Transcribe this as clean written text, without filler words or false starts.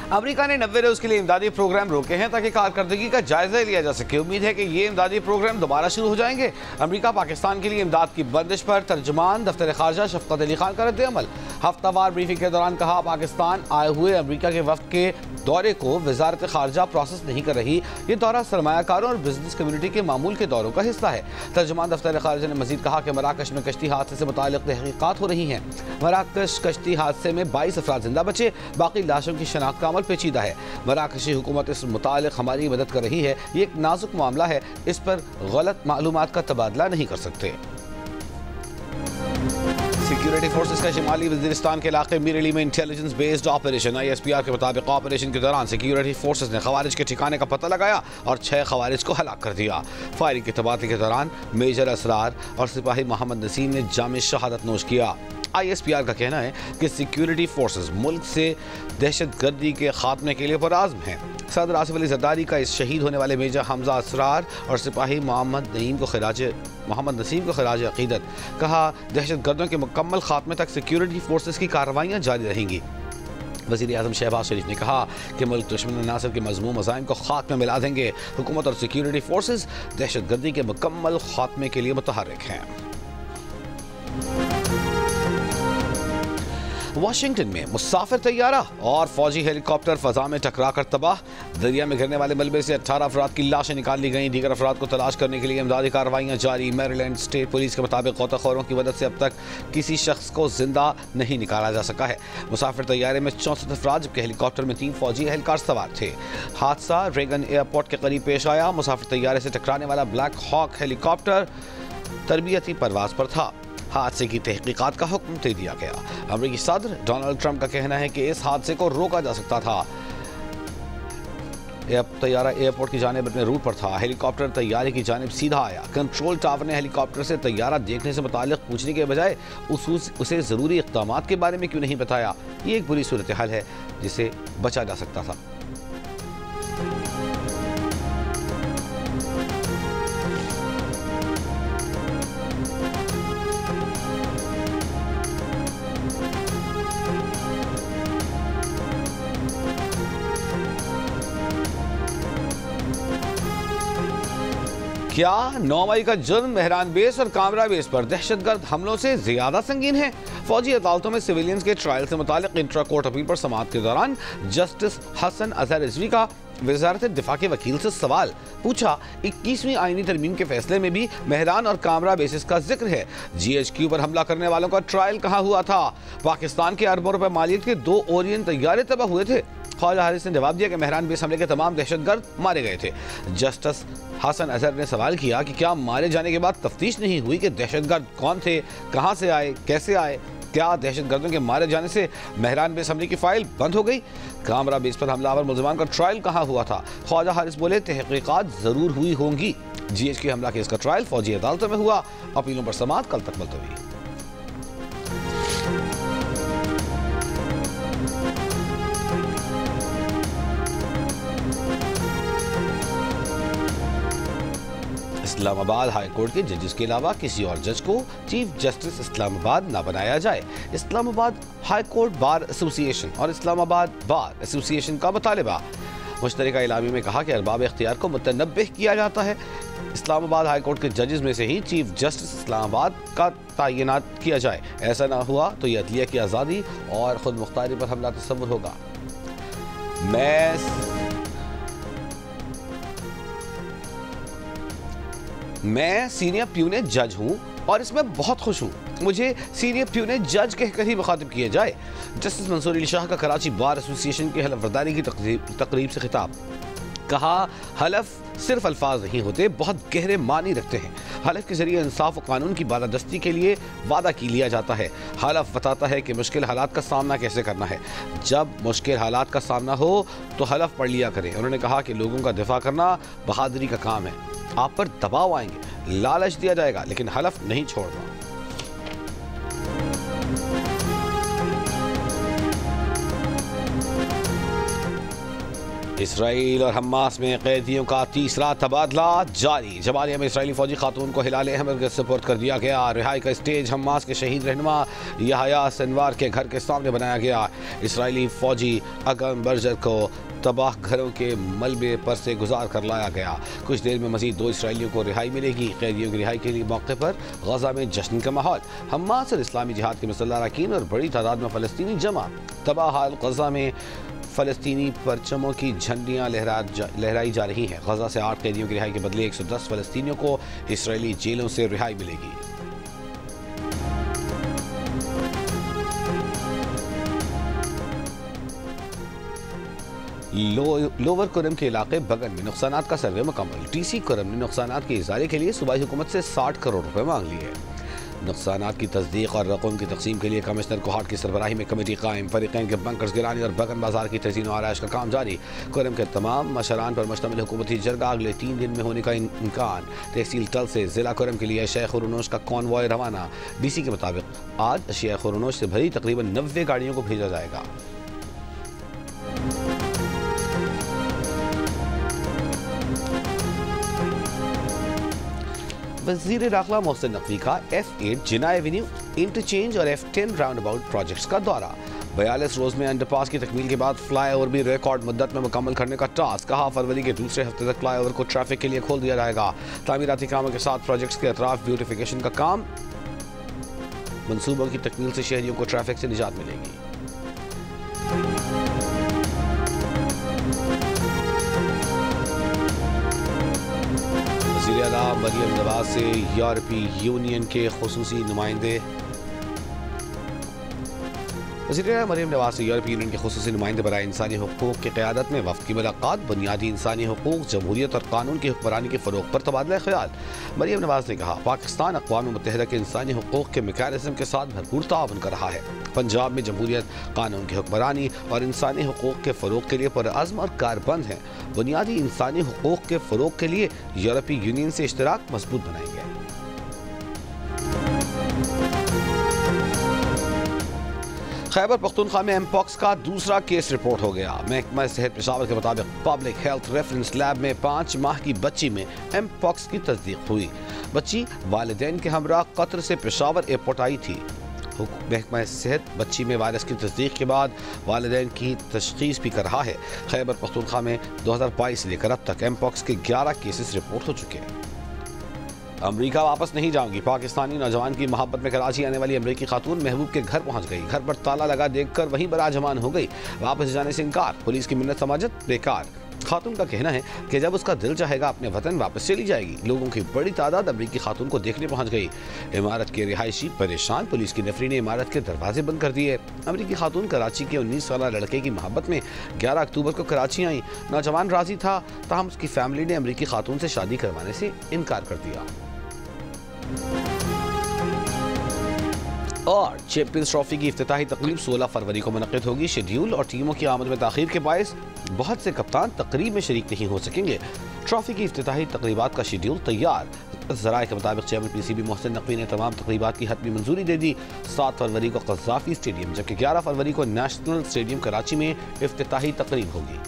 America ने 90 रोज के लिए इमदादी प्रोग्राम रोके हैं ताकि कारकर्दगी का जायजा लिया जा सके। उम्मीद है कि ये इमदादी प्रोग्राम दोबारा शुरू हो जाएंगे। अमेरिका पाकिस्तान के लिए इमदाद की बंदिश पर तर्जुमान दफ्तर खारजा शफकत अली खान का रद्द-ए-अमल। हफ्तावार ब्रीफिंग के दौरान कहा, पाकिस्तान आए हुए अमेरिका के वफ्द के दौरे को वजारत खारजा प्रोसेस नहीं कर रही। ये दौरा सरमायाकारों और बिजनेस कम्युनिटी के मामूल के दौरों का हिस्सा है। तर्जुमान दफ्तर खारजा ने मजीद कहा कि मराकश में कश्ती हादसे से मुताल्लिक़ तहकीकात हो रही हैं। मराकश कश्ती हादसे में 22 अफराद जिंदा बचे, बाकी लाशों की शनाख्त का अमल पेचीदा है। मराकशी हुकूमत इस मुताल्लिक़ हमारी मदद कर रही है। ये एक नाजुक मामला है, इस पर गलत मालूमात का तबादला नहीं कर सकते। सिक्योरिटी फोर्सेस का शिमाली वज़ीरिस्तान के इलाके मीरली में इंटेलिजेंस बेस्ड ऑपरेशन। ISPR के मुताबिक ऑपरेशन के दौरान सिक्योरिटी फोर्सेस ने खवारिज के ठिकाने का पता लगाया और 6 खवारिज को हलाक कर दिया। फायरिंग के तबादले के दौरान मेजर असरार और सिपाही मोहम्मद नसीम ने जाम शहादत नोश किया। ISPR का कहना है कि सिक्योरिटी फोर्सेस मुल्क से दहशतगर्दी के खात्मे के लिए पुरआज़्म हैं। सदर आसिफ अली जरदारी का इस शहीद होने वाले मेजर हमजा असरार और सिपाही मोहम्मद नसीम को खराज अकीदत। कहा, दहशतगर्दों के मुकम्मल खात्मे तक सिक्योरिटी फोर्सेस की कार्रवाइयाँ जारी रहेंगी। वज़ीर आज़म शहबाज शरीफ ने कहा कि मुल्क दुश्मन नासिर के मज़मूम मज़ाइम को खाक में मिला देंगे। हुकूमत और सिक्योरिटी फोर्सेस दहशतगर्दी के मुकम्मल खात्मे के लिए मुतहर्रिक हैं। वाशिंगटन में मुसाफिर तैयारा और फौजी हेलीकॉप्टर फजा में टकराकर तबाह। दरिया में गिरने वाले मलबे से 18 अफराद की लाशें निकाल ली गईं। दीगर अफराद को तलाश करने के लिए इमदादी कार्रवाइयाँ जारी। मैरीलैंड स्टेट पुलिस के मुताबिक गोताखोरों की मदद से अब तक किसी शख्स को जिंदा नहीं निकाला जा सका है। मुसाफिर तैयारे में 64 अफराद जबकि हेलीकॉप्टर में 3 फौजी एहलकार सवार थे। हादसा रेगन एयरपोर्ट के करीब पेश आया। मुसाफिर तैयारे से टकराने वाला ब्लैक हॉक हेलीकॉप्टर तरबियती परवाज पर था। हादसे की तहकीकात का हुक्म दे दिया गया। अमेरिकी सदर डोनाल्ड ट्रंप का कहना है कि इस हादसे को रोका जा सकता था। तैयारा एयरपोर्ट की जानिब अपने रूट पर था। हेलीकॉप्टर तैयारे की जानिब सीधा आया। कंट्रोल टावर ने हेलीकॉप्टर से तैयारा देखने से मुताल्लिक पूछने के बजाय उसे ज़रूरी इक़दाम के बारे में क्यों नहीं बताया। ये एक बुरी सूरत हाल है जिसे बचा जा सकता था। क्या 9 मई का जुर्म मेहरान बेस और कामरा बेस पर दहशतगर्द हमलों से ज्यादा संगीन है? फौजी अदालतों में सिविलियंस के ट्रायल से मुताल्लिक इंट्रा कोर्ट अपील पर समाअत के दौरान जस्टिस हसन अजहर रिजवी का वजारत दिफा के वकील से सवाल पूछा। 21वीं आईनी तरमीम के फैसले में भी मेहरान और कामरा बेसिस का जिक्र है। GHQ पर हमला करने वालों का ट्रायल कहाँ हुआ था? पाकिस्तान के अरबों रुपए मालियत के 2 ओरियन तैयारे तबाह हुए थे। ख्वाजा हारिस ने जवाब दिया कि मेहरान बेस हमले के तमाम दहशतगर्द मारे गए थे। जस्टिस हसन अजहर ने सवाल किया कि क्या मारे जाने के बाद तफ्तीश नहीं हुई कि दहशतगर्द कौन थे, कहां से आए, कैसे आए? क्या दहशतगर्दों के मारे जाने से मेहरान बेस हमले की फाइल बंद हो गई? कामरा बेस पर हमलावर मुल्ज़िमान का ट्रायल कहाँ हुआ था? ख्वाजा हारिस बोले, तहकीकात जरूर हुई होंगी। GHQ हमला केस का ट्रायल फौजी अदालतों में हुआ। अपीलों पर समाअत कल तक मुलतवी। इस्लामाबाद हाई कोर्ट के जजेस के अलावा किसी और जज को चीफ जस्टिस इस्लामाबाद ना बनाया जाए। Islamabad high court bar association और इस्लामाबाद बार एसोसिएशन का मुतालिबा। मुश्तरका इलामी में कहा कि अरबाब इख्तियार को मुतनब्बिह किया जाता है। इस्लामाबाद हाई कोर्ट के जजेस में से ही चीफ जस्टिस इस्लामाबाद का तयनात किया जाए। ऐसा ना हुआ तो यह अदलिया की आज़ादी और खुद मुख्तारी पर हमला तस्वुर होगा। मैं सीनियर प्यूने जज हूँ और इसमें बहुत खुश हूँ। मुझे सीनियर प्यूने जज कहकर ही मुखातिब किया जाए। जस्टिस मंसूर अली शाह का कराची बार एसोसिएशन की हलफ बर्दारी की तकरीब से खिताब। कहा, हलफ सिर्फ अल्फाज नहीं होते, बहुत गहरे मानी रखते हैं। हलफ के जरिए इंसाफ और कानून की बालादस्ती के लिए वादा की लिया जाता है। हलफ बताता है कि मुश्किल हालात का सामना कैसे करना है। जब मुश्किल हालात का सामना हो तो हलफ पढ़ लिया करें। उन्होंने कहा कि लोगों का दिफा करना बहादुरी का काम है। आप पर दबाव आएंगे, लालच दिया जाएगा, लेकिन हलफ नहीं छोड़ना। इसराइल और हमास में कैदियों का तीसरा तबादला जारी। जबालिया में इसराइली फौजी खातून को हिलाल अहमद के सुपुर्द कर दिया गया। रिहाई का स्टेज हमास के शहीद रहनुमा यहया सिनवार के घर के सामने बनाया गया। इसराइली फौजी अगम बर्जर को तबाह घरों के मलबे पर से गुजार कर लाया गया। कुछ देर में मजीद 2 इसराइलियों को रिहाई मिलेगी। कैदियों की रिहाई के लिए मौके पर गजा में जश्न का माहौल। हमास और इस्लामी जिहाद के मुसल्लह अरकान और बड़ी तादाद में फ़लस्तीनी जमा। तबाह हाल गजा में फ़लस्तीनी परचमों की झंडियाँ लहराई जा रही हैं। गजा से 8 कैदियों की रिहाई के बदले 110 फ़लस्तीनियों को इसराइली जेलों से रिहाई मिलेगी। लोअर कुरम के इलाके बगन में नुकसानात का सर्वे मुकम्मल। टीसी कुरम ने नुकसानात की इजारे के लिए सूबाई हुकूमत से 60 करोड़ रुपए मांग लिए। नुकसानात की तस्दीक और रकम की तकसीम के लिए कमिश्नर कोहाट की सरबराही में कमेटी कायम। फरीकैन के बंकर्स गिरानी और बगन बाजार की तज़ीन और आराइश का काम जारी। कुरम के तमाम मशरान पर मुश्तमिल हुकूमती जरगा अगले 3 दिन में होने का इम्कान। तहसील टल से जिला कुरम के लिए शेख उरुनोश का कॉन्वॉय रवाना। DC के मुताबिक आज शेख उरुनोश से भरी तकरीबन 90 गाड़ियों को भेजा जाएगा। वज़ीर दाखिला मोहसिन नकवी का F8 जिना एवेन्यू इंटरचेंज और F10 राउंड अबाउट प्रोजेक्ट्स का दौरा। 42 रोज में अंडरपास की तकमील के बाद फ्लाईओवर भी रिकॉर्ड मुद्दत में मुकम्मल करने का टास्क। कहा फरवरी के दूसरे हफ्ते तक फ्लाईओवर को ट्रैफिक के लिए खोल दिया जाएगा। तामीराती कामों के साथ प्रोजेक्ट्स के अतराफ ब्यूटिफिकेशन का काम। मंसूबों की तकमील से शहरियों को ट्रैफिक से निजात मिलेगी। वज़ीर आला मरियम नवाज से यूरोपीय यूनियन के खुसूसी नुमाइंदे। वज़ीर आला मरियम नवाज से यूरोपीय यूनियन के खुसूसी नुमाइंदे बराए इंसानी हुकूक की क़यादत में वफ़द की मुलाकात। बुनियादी इंसानी हुकूक, जमहूरियत और कानून की हुक्मरानी के फ़रोग़ पर तबादला ख्याल। मरियम नवाज ने कहा पाकिस्तान अक़वाम मुत्तहिदा के इंसानी हुकूक के मैकेनिज़्म के साथ भरपूर ताउन कर रहा है। पंजाब में जमहूरियत, कानून की हुक्मरानी और इंसानी हुकूक के फ़रोग़ के लिए पुरअज़्म और कारबंद है। बुनियादी इंसानी हुकूक के फ़रोग़ के लिए यूरोपीय यूनियन से इश्तराक मजबूत बनाएंगे। खैबर पख्तूनख्वा में एमपॉक्स का दूसरा केस रिपोर्ट हो गया। महकमा सेहत पेशावर के मुताबिक पब्लिक हेल्थ रेफरेंस लैब में 5 माह की बच्ची में एमपॉक्स की तस्दीक हुई। बच्ची वालिदैन के हमरा कतर से पेशावर एयरपोर्ट आई थी। महकमा सेहत बच्ची में वायरस की तस्दीक के बाद वालिदैन की तशखीस भी कर रहा है। खैबर पख्तूनख्वा में 2022 से लेकर अब तक एमपॉक्स के 11 केसेस रिपोर्ट हो चुके हैं। अमरीका वापस नहीं जाऊंगी। पाकिस्तानी नौजवान की मोहब्बत में कराची आने वाली अमरीकी खातून महबूब के घर पहुंच गई। घर पर ताला लगा देखकर वहीं बराजमान हो गई। वापस जाने से इनकार। पुलिस की मिन्नत समाजत बेकार। खातून का कहना है कि जब उसका दिल चाहेगा अपने वतन वापस चली जाएगी। लोगों की बड़ी तादाद अमरीकी खातून को देखने पहुंच गई। इमारत के रिहायशी परेशान। पुलिस की नफरी ने इमारत के दरवाजे बंद कर दिए। अमरीकी खातून कराची के 19 साल लड़के की मोहब्बत में 11 अक्टूबर को कराची आई। नौजवान राजी था, ताहम उसकी फैमिली ने अमरीकी खातून से शादी करवाने से इनकार कर दिया। और चैंपियंस ट्रॉफी की इफ्तिताही तकरीब 16 फरवरी को मुनक़्क़िद होगी। शेड्यूल और टीमों की आमद में ताख़ीर के बायस बहुत से कप्तान तकरीब में शरीक नहीं हो सकेंगे। ट्रॉफी की इफ्तिताही तकरीबात का शेड्यूल तैयार। ज़राए के मुताबिक चेयरमैन PCB मोहसिन नकवी ने तमाम तकरीबात की हतमी मंजूरी दे दी। 7 फरवरी को क़ज़्ज़ाफ़ी स्टेडियम जबकि 11 फरवरी को नेशनल स्टेडियम कराची में इफ्तिताही तकरीब होगी।